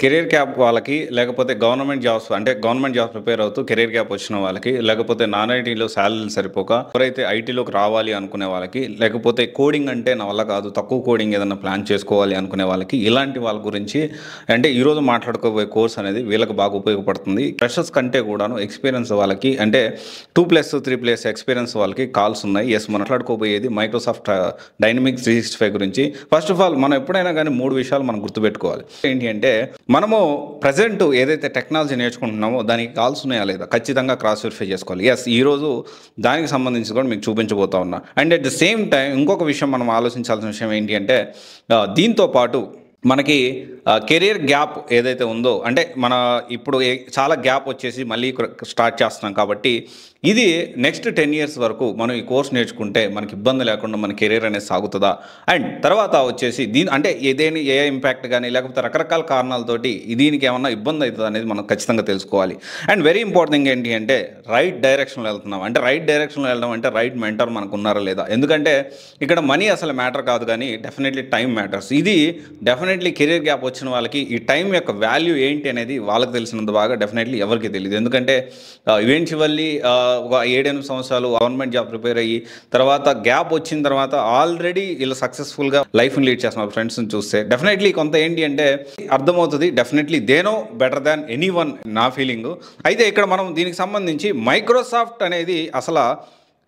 Career gap వాళ్ళకి, లేకపోతే government jobs అంటే గవర్నమెంట్ జాబ్స్ ప్రిపేర్ అవుతూ కెరియర్ గ్యాప్ వచ్చిన వాళ్ళకి, లేకపోతే నాన్ ఐటీలో శాలరీలు సరిపోక ఎవరైతే ఐటీలోకి రావాలి అనుకునే వాళ్ళకి, లేకపోతే కోడింగ్ అంటే నా వల్ల కాదు, తక్కువ కోడింగ్ ఏదైనా ప్లాన్ చేసుకోవాలి అనుకునే వాళ్ళకి, ఇలాంటి వాళ్ళ గురించి అంటే ఈరోజు మాట్లాడుకోబోయే కోర్స్ అనేది వీళ్ళకి బాగా ఉపయోగపడుతుంది. ఫ్రెషర్స్ కంటే కూడాను ఎక్స్పీరియన్స్ వాళ్ళకి అంటే 2+, 3+ ఎక్స్పీరియన్స్ వాళ్ళకి కాల్స్ ఉన్నాయి. ఎస్, మాట్లాడుకోబోయేది మైక్రోసాఫ్ట్ డైనమిక్స్ 365 గురించి. ఫస్ట్ ఆఫ్ ఆల్ మనం ఎప్పుడైనా కానీ 3 విషయాలు మనం గుర్తుపెట్టుకోవాలి. ఏంటి అంటే మనము ప్రజెంట్ ఏదైతే టెక్నాలజీ నేర్చుకుంటున్నామో దానికి కాల్స్ ఉన్నాయా లేదా ఖచ్చితంగా క్రాస్ వెరిఫై చేసుకోవాలి. ఎస్, ఈరోజు దానికి సంబంధించి కూడా మీకు చూపించబోతా ఉన్నా. And at the same time ఇంకొక విషయం మనం ఆలోచించాల్సిన విషయం ఏంటి అంటే దీంతో పాటు మనకి కెరియర్ గ్యాప్ ఏదైతే ఉందో అంటే మన ఇప్పుడు చాలా గ్యాప్ వచ్చేసి మళ్ళీ స్టార్ట్ చేస్తున్నాం కాబట్టి ఇది నెక్స్ట్ 10 years వరకు మనం ఈ కోర్స్ నేర్చుకుంటే మనకి ఇబ్బంది లేకుండా మన కెరీర్ అనేది సాగుతుందా, అండ్ తర్వాత వచ్చేసి దీని అంటే ఏదేని ఏ ఇంపాక్ట్ కానీ లేకపోతే రకరకాల కారణాలతోటి దీనికి ఏమన్నా ఇబ్బంది అవుతుంది అనేది మనం ఖచ్చితంగా తెలుసుకోవాలి. అండ్ వెరీ ఇంపార్టెంట్ ఏంటి అంటే రైట్ డైరెక్షన్లో వెళ్తున్నాం అంటే రైట్ డైరెక్షన్లో వెళ్ళడం అంటే రైట్ మెంటర్ మనకు ఉన్నారా లేదా. ఎందుకంటే ఇక్కడ మనీ అసలు మ్యాటర్ కాదు, కానీ డెఫినెట్లీ టైం మ్యాటర్స్. ఇది డెఫినెట్లీ కెరీర్ గ్యాప్ వచ్చిన వాళ్ళకి ఈ టైం యొక్క వాల్యూ ఏంటి అనేది వాళ్ళకి తెలిసినంత బాగా డెఫినెట్లీ ఎవరికి తెలియదు. ఎందుకంటే ఈవెన్చువల్లీ ఒక 7-8 సంవత్సరాలు గవర్నమెంట్ జాబ్ ప్రిపేర్ అయ్యి తర్వాత గ్యాప్ వచ్చిన తర్వాత ఆల్రెడీ వీళ్ళు సక్సెస్ఫుల్గా లైఫ్ని లీడ్ చేస్తున్నారు. ఫ్రెండ్స్ని చూస్తే డెఫినెట్లీ కొంత ఏంటి అంటే అర్థమవుతుంది, definitely they know better than any one నా ఫీలింగ్. అయితే ఇక్కడ మనం దీనికి సంబంధించి మైక్రోసాఫ్ట్ అనేది అసలు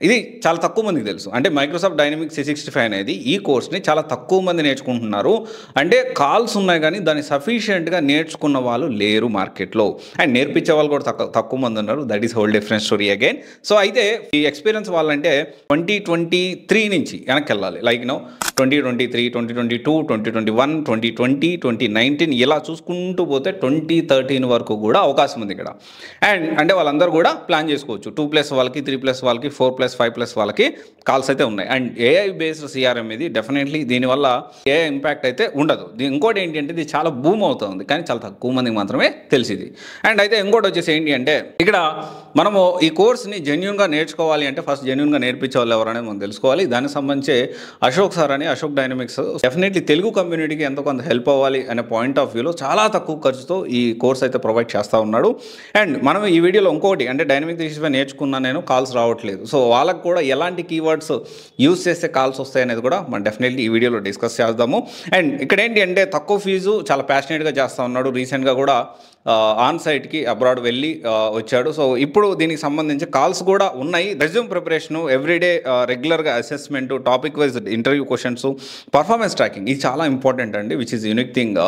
ఇది చాలా తక్కువ మందికి తెలుసు. అంటే మైక్రోసాఫ్ట్ డైనమిక్స్ 365 అనేది ఈ కోర్స్ని చాలా తక్కువ మంది నేర్చుకుంటున్నారు. అంటే కాల్స్ ఉన్నాయి కానీ దాన్ని సఫిషియెంట్గా నేర్చుకున్న వాళ్ళు లేరు మార్కెట్లో, అండ్ నేర్పించే వాళ్ళు కూడా తక్కువ మంది ఉన్నారు. That is whole different story again. So అయితే ఈ ఎక్స్పీరియన్స్ వాళ్ళంటే 2023 నుంచి వెనక్కి వెళ్ళాలి. లైక్ 2023, 2022, 2021, 2020, 2019 ఇలా చూసుకుంటూ పోతే 2013 వరకు కూడా అవకాశం ఉంది ఇక్కడ. అండ్ అంటే వాళ్ళందరూ కూడా ప్లాన్ చేసుకోవచ్చు. 2+ వాళ్ళకి, 3+ వాళ్ళకి, 4+, 5+ వాళ్ళకి కాల్స్ అయితే ఉన్నాయి. అండ్ ఏఐ బేస్డ్ సిఆర్ఎం ఇది డెఫినెట్లీ దీనివల్ల ఏఐ ఇంపాక్ట్ అయితే ఉండదు. ఇంకోటి ఏంటి అంటే ఇది చాలా బూమ్ అవుతుంది, కానీ చాలా తక్కువ మందికి మాత్రమే తెలిసింది. అండ్ అయితే ఇంకోటి వచ్చేసి ఏంటి అంటే ఇక్కడ మనము ఈ కోర్స్ని జెన్యూన్గా నేర్చుకోవాలి అంటే ఫస్ట్ జెన్యూన్గా నేర్పించే వాళ్ళు ఎవరనేది మనం తెలుసుకోవాలి. దానికి సంబంధించి అశోక్ సార్ అని అశోక్ డైనమిక్స్ డెఫినెట్లీ తెలుగు కమ్యూనిటీకి ఎంతో కొంత హెల్ప్ అవ్వాలి అనే పాయింట్ ఆఫ్ వ్యూలో చాలా తక్కువ ఖర్చుతో ఈ కోర్స్ అయితే ప్రొవైడ్ చేస్తూ ఉన్నాడు. అండ్ మనం ఈ వీడియోలో ఇంకోటి అంటే డైనమిక్ 365 నేర్చుకున్నా నేను కాల్స్ రావట్లేదు, సో వాళ్ళకు కూడా ఎలాంటి కీవర్డ్స్ యూజ్ చేస్తే కాల్స్ వస్తాయి అనేది కూడా మనం డెఫినెట్లీ ఈ వీడియోలో డిస్కస్ చేద్దాము. అండ్ ఇక్కడ ఏంటి అంటే తక్కువ ఫీజు చాలా ప్యాషనేట్గా చేస్తూ ఉన్నాడు. రీసెంట్గా కూడా ఆన్ సైట్కి అబ్రాడ్ వెళ్ళి వచ్చాడు. సో ఇప్పుడు దీనికి సంబంధించి కాల్స్ కూడా ఉన్నాయి. రెజ్యూమ్ ప్రిపరేషను, ఎవ్రీడే రెగ్యులర్గా assessment, topic wise interview questions, performance tracking ఇది చాలా ఇంపార్టెంట్ అండి, విచ్ ఈజ్ యూనిక్ థింగ్.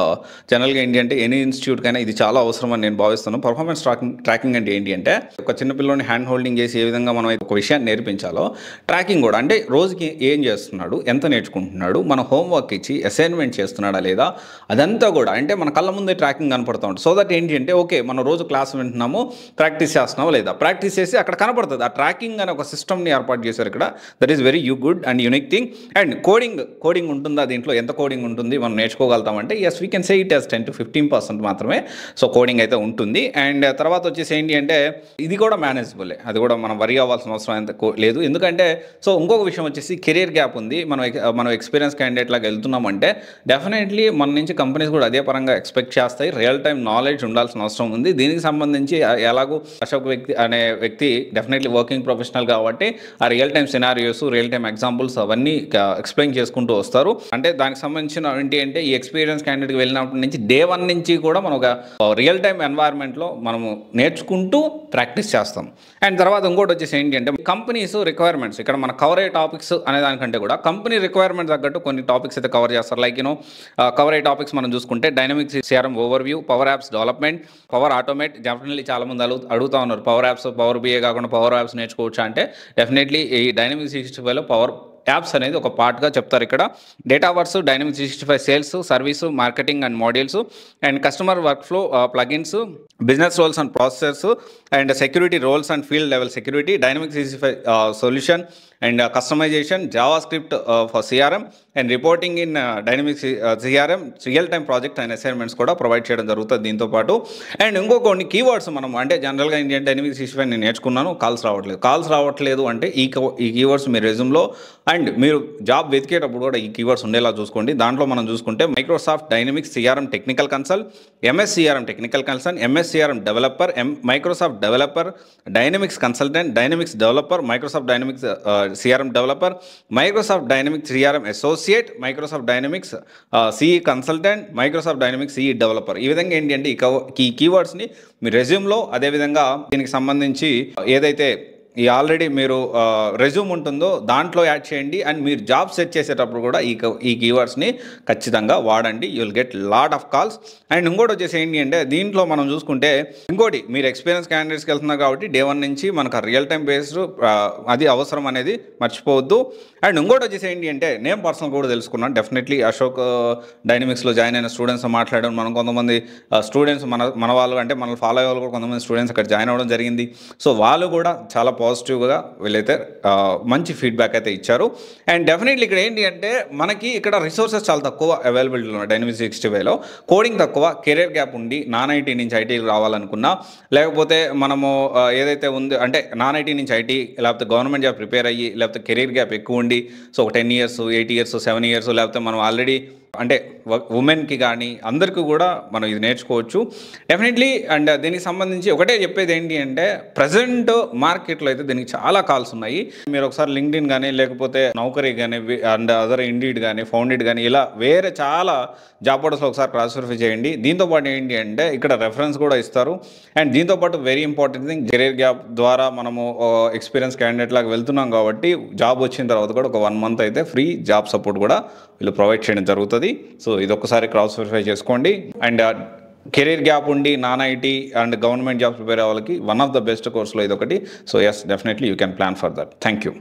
జనరల్గా ఏంటి అంటే ఎనీ ఇన్స్టిట్యూట్కైనా ఇది చాలా అవసరం అని నేను భావిస్తున్నాను. పర్ఫార్మెన్స్ ట్రాకింగ్ అంటే ఏంటి అంటే ఒక చిన్నపిల్లని హ్యాండ్ హోల్డింగ్ చేసి ఏ విధంగా మనం ఒక విషయాన్ని నేర్పించాలో ట్రాకింగ్ కూడా అంటే రోజుకి ఏం చేస్తున్నాడు, ఎంత నేర్చుకుంటున్నాడు, మన హోంవర్క్ ఇచ్చి అసైన్మెంట్ చేస్తున్నాడా లేదా అదంతా కూడా అంటే మన కళ్ళ ముందే ట్రాకింగ్ కనపడుతూ ఉంటుంది. సో దట్ ఏంటి అంటే ఓకే మనం రోజు క్లాస్ వింటున్నాము, ప్రాక్టీస్ చేస్తున్నాము లేదా, ప్రాక్టీస్ చేసి అక్కడ కనపడుతుంది. ఆ ట్రాకింగ్ అనే ఒక సిస్టమ్ని ఏర్పాటు చేశారు ఇక్కడ. That is very good and unique thing. And coding ఉంటుందా దీంట్లో, ఎంత కోడింగ్ ఉంటుంది మనం నేర్చుకోగలుగుతామంటే yes we can say it as 10 to 15% మాత్రమే సో కోడింగ్ అయితే ఉంటుంది. అండ్ తర్వాత వచ్చేసి ఏంటి అంటే ఇది కూడా మేనేజబుల్, అది కూడా మనం వరి అవ్వాల్సిన అవసరం అయితే లేదు. ఎందుకంటే సో ఇంకొక విషయం వచ్చేసి కెరీర్ గ్యాప్ ఉంది, మనం ఎక్స్పీరియన్స్ క్యాండిడేట్ లాగా వెళ్తున్నామంటే డెఫినెట్లీ మన నుంచి కంపెనీస్ కూడా అదే పరంగా ఎక్స్పెక్ట్ చేస్తాయి. రియల్ టైం నాలెడ్జ్ ఉండాల్సిన అవసరం ఉంది. దీనికి సంబంధించి ఎలాగో అశోక్ వ్యక్తి డెఫినెట్లీ వర్కింగ్ ప్రొఫెషనల్ కాబట్టి ఆ real time scenarios, real time examples అవన్నీ ఎక్స్ప్లెయిన్ చేసుకుంటూ వస్తారు. అంటే దానికి సంబంధించిన ఏంటి అంటే ఈ ఎక్స్పీరియన్స్ క్యాండిడేట్కి వెళ్ళినప్పటి నుంచి డే 1 నుంచి కూడా మనం ఒక రియల్ టైం ఎన్వైర్న్మెంట్లో మనము నేర్చుకుంటూ ప్రాక్టీస్ చేస్తాం. అండ్ తర్వాత ఇంకోటి వచ్చేసి ఏంటి అంటే కంపెనీస్ రిక్వైర్మెంట్స్, ఇక్కడ మన కవర్ అయ్యే టాపిక్స్ అనే దానికంటే కూడా కంపెనీ రిక్వైర్మెంట్ తగ్గట్టు కొన్ని టాపిక్స్ అయితే కవర్ చేస్తారు. లైక్ కవర్ అయ్యే టాపిక్స్ మనం చూసుకుంటే dynamics CRM overview, power apps development, power automate. Definitely చాలా మంది అడుగుతా ఉన్నారు పవర్ యాప్స్, పవర్ బిఏ కాకుండా పవర్ యాప్స్ నేర్చుకోవచ్చా అంటే డెఫినెట్లీ ఈ డైనమిక్స్ 365లో పవర్ యాప్స్ అనేది ఒక పార్ట్గా చెప్తారు ఇక్కడ. Data works, Dynamics 365 sales, service, marketing and modules, and customer workflow plugins, business roles and processors, and security roles and field level security, Dynamics 365 solution and customization, JavaScript for CRM and reporting in Dynamics CRM, real time project and assignments కూడా provide చేయడం జరుగుతుంది దీంతోపాటు. And ఇంకొన్ని keywords మనం అంటే జనరల్గా dynamics 365 నేను నేర్చుకున్నాను, కాల్స్ రావట్లేదు అంటే ఈ కీవర్డ్స్ మీ రెజ్యూమ్లో అండ్ అండ్ మీరు జాబ్ వెతికేటప్పుడు కూడా ఈ కీవర్డ్స్ ఉండేలా చూసుకోండి. దాంట్లో మనం చూసుకుంటే Microsoft dynamics CRM technical consult, MS CRM technical consult, MS CRM developer, Microsoft developer, dynamics consultant, dynamics developer, Microsoft dynamics CRM developer, Microsoft dynamics CRM associate, Microsoft dynamics CE consultant, Microsoft dynamics CE developer. ఈ విధంగా ఏంటి అంటే ఈ కీవర్డ్స్ని మీ రెజ్యూమ్లో, అదేవిధంగా దీనికి సంబంధించి ఏదైతే ఈ ఆల్రెడీ మీరు రెజ్యూమ్ ఉంటుందో దాంట్లో యాడ్ చేయండి. అండ్ మీరు జాబ్ సెర్చ్ చేసేటప్పుడు కూడా ఈ కీవర్డ్స్ని ఖచ్చితంగా వాడండి. You will get lot of calls. And ఇంకోటి వచ్చేసి ఏంటి అంటే దీంట్లో మనం చూసుకుంటే ఇంకోటి, మీరు ఎక్స్పీరియన్స్ క్యాండిడేట్స్కి వెళ్తున్నారు కాబట్టి డే 1 నుంచి మనకు ఆ రియల్ టైం బేస్డ్ అది అవసరం అనేది మర్చిపోవద్దు. అండ్ ఇంకోటి వచ్చేసి ఏంటి అంటే నేను పర్సనల్ కూడా తెలుసుకున్నాను. డెఫినెట్లీ అశోక్ డైనమిక్స్లో జాయిన్ అయిన స్టూడెంట్స్ మాట్లాడడం, మనం కొంతమంది స్టూడెంట్స్ మన వాళ్ళు అంటే మనల్ని ఫాలో అయ్యే వాళ్ళు కూడా కొంతమంది స్టూడెంట్స్ అక్కడ జాయిన్ అవ్వడం జరిగింది. సో వాళ్ళు కూడా చాలా పాజిటివ్గా వీళ్ళైతే మంచి ఫీడ్బ్యాక్ అయితే ఇచ్చారు. అండ్ డెఫినెట్లీ ఇక్కడ ఏంటి అంటే మనకి ఇక్కడ రిసోర్సెస్ చాలా తక్కువ అవైలబిలిటీలో ఉన్నాయి. డైనమిక్స్ 365లో కోడింగ్ తక్కువ, కెరీర్ గ్యాప్ ఉండి నాన్ ఐటీ నుంచి ఐటీకి రావాలనుకున్నా, లేకపోతే మనము ఏదైతే ఉంది అంటే నాన్ ఐటీ నుంచి ఐటీ, లేకపోతే గవర్నమెంట్ జాబ్ ప్రిపేర్ అయ్యి, లేకపోతే కెరీర్ గ్యాప్ ఎక్కువ ఉండి, సో ఒక 10 years 8 years 7 years, లేకపోతే మనం ఆల్రెడీ అంటే ఉమెన్కి కానీ అందరికీ కూడా మనం ఇది నేర్చుకోవచ్చు డెఫినెట్లీ. అండ్ దీనికి సంబంధించి ఒకటే చెప్పేది ఏంటి అంటే ప్రజెంట్ మార్కెట్లో అయితే దీనికి చాలా కాల్స్ ఉన్నాయి. మీరు ఒకసారి లింక్డ్ఇన్ కానీ, లేకపోతే నౌకరీ కానీ, అండ్ అదర్ ఇండీడ్ కానీ, ఫౌండెడ్ కానీ, ఇలా వేరే చాలా జాబ్ పోర్టల్స్లో ఒకసారి క్రాస్ వెరిఫై చేయండి. దీంతోపాటు ఏంటి అంటే ఇక్కడ రెఫరెన్స్ కూడా ఇస్తారు. అండ్ దీంతోపాటు very important thing, career gap ద్వారా మనము ఎక్స్పీరియన్స్ క్యాండిడేట్ లాగా వెళ్తున్నాం కాబట్టి జాబ్ వచ్చిన తర్వాత కూడా ఒక 1 month అయితే ఫ్రీ జాబ్ సపోర్ట్ కూడా వీళ్ళు ప్రొవైడ్ చేయడం జరుగుతుంది. సో ఇది ఒక్కసారి క్రాస్ వెరిఫై చేసుకోండి. అండ్ కెరీర్ గ్యాప్ ఉండి non IT and government jobs prepare అవ్వాలి, వన్ ఆఫ్ ద బెస్ట్ కోర్సులో ఇది ఒకటి. So yes, definitely you can plan for that. Thank you.